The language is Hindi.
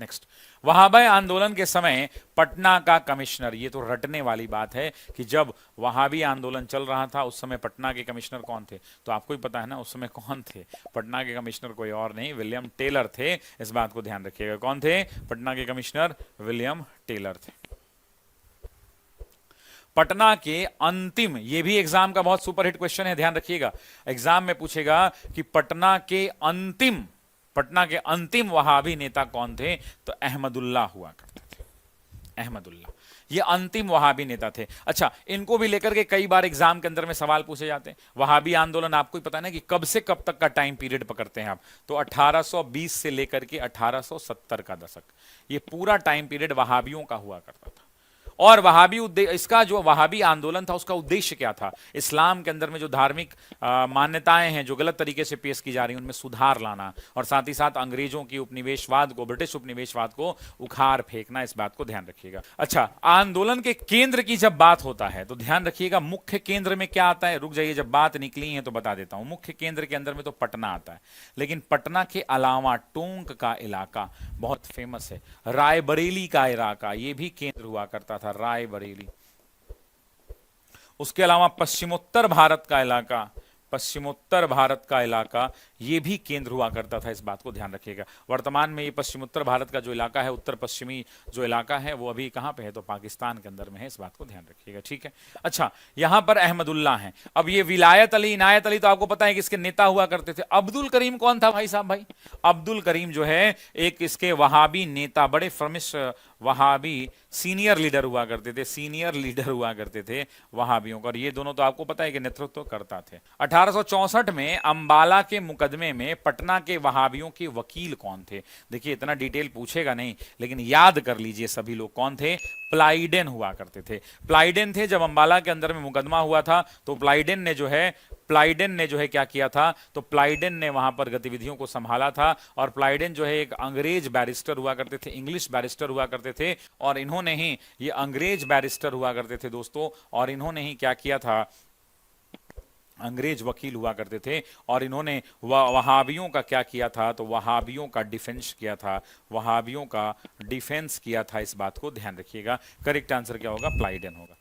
नेक्स्ट, वहाबी आंदोलन के समय पटना का कमिश्नर, ये तो रटने वाली बात है कि जब वहाबी आंदोलन चल रहा था उस समय पटना के कमिश्नर कौन थे, तो आपको ही पता है ना उस समय कौन थे। पटना के कमिश्नर कोई और नहीं, विलियम टेलर थे। इस बात को ध्यान रखिएगा। कौन थे पटना के कमिश्नर? विलियम टेलर थे। पटना के अंतिम, ये भी एग्जाम का बहुत सुपरहिट क्वेश्चन है, ध्यान रखिएगा। एग्जाम में पूछेगा कि पटना के अंतिम वहाबी नेता कौन थे, तो अहमदुल्ला हुआ करते थे। अहमदुल्ला ये अंतिम वहाबी नेता थे। अच्छा, इनको भी लेकर के कई बार एग्जाम के अंदर में सवाल पूछे जाते हैं। वहाबी आंदोलन आपको ही पता है ना कि कब से कब तक का टाइम पीरियड पकड़ते हैं आप, तो 1820 से लेकर के 1870 का दशक, ये पूरा टाइम पीरियड वहाबियों का हुआ करता था। और वहाबी इसका जो वहाबी आंदोलन था उसका उद्देश्य क्या था? इस्लाम के अंदर में जो धार्मिक मान्यताएं हैं जो गलत तरीके से पेश की जा रही हैं उनमें सुधार लाना, और साथ ही साथ अंग्रेजों की उपनिवेशवाद को, ब्रिटिश उपनिवेशवाद को उखाड़ फेंकना। इस बात को ध्यान रखिएगा। अच्छा, आंदोलन के केंद्र की जब बात होता है तो ध्यान रखिएगा मुख्य केंद्र में क्या आता है। रुक जाइए, जब बात निकली है तो बता देता हूं। मुख्य केंद्र के अंदर में तो पटना आता है, लेकिन पटना के अलावा टोंक का इलाका बहुत फेमस है, रायबरेली का इलाका, यह भी केंद्र हुआ करता था, रायबरेली। उसके अलावा पश्चिमोत्तर भारत का इलाका, पश्चिमोत्तर भारत का इलाका ये भी केंद्र हुआ करता था। इस बात को ध्यान रखिएगा। वर्तमान में ये पश्चिमोत्तर भारत का जो इलाका है, उत्तर पश्चिमी जो इलाका है, वो अभी कहां पे है, तो पाकिस्तान के अंदर में है। इस बात को ध्यान रखिएगा, ठीक है। अच्छा, यहां पर अहमदुल्ला हैं। अब ये विलायत अली, इनायत अली तो आपको पता है कि इसके नेता हुआ करते थे। अब्दुल करीम कौन था भाई साहब? भाई अब्दुल करीम जो है एक इसके वहाबी नेता, बड़े फेमस वहाबी सीनियर लीडर हुआ करते थे, सीनियर लीडर हुआ करते थे वहाबियों का। और ये दोनों तो आपको पता है कि नेतृत्व करता थे। 1864 में अंबाला के मुकदमे में पटना के वहाबियों के वकील कौन थे? देखिए, इतना डिटेल पूछेगा नहीं, लेकिन याद कर लीजिए सभी लोग कौन थे। प्लाइडेन हुआ करते थे। प्लाइडेन थे। जब अंबाला के अंदर में मुकदमा हुआ था तो प्लाइडेन ने जो है क्या किया था, तो प्लाइडेन ने वहां पर गतिविधियों को संभाला था। और प्लाइडेन जो है एक अंग्रेज बैरिस्टर हुआ करते थे, इंग्लिश बैरिस्टर हुआ करते थे। और इन्होंने ही, ये अंग्रेज बैरिस्टर हुआ करते थे दोस्तों, और इन्होंने ही क्या किया था, अंग्रेज वकील हुआ करते थे। और इन्होंने वहाबियों का क्या किया था, तो वहाबियों का डिफेंस किया था, वहाबियों का डिफेंस किया था। इस बात को ध्यान रखिएगा। करेक्ट आंसर क्या होगा? प्लाइडेन होगा।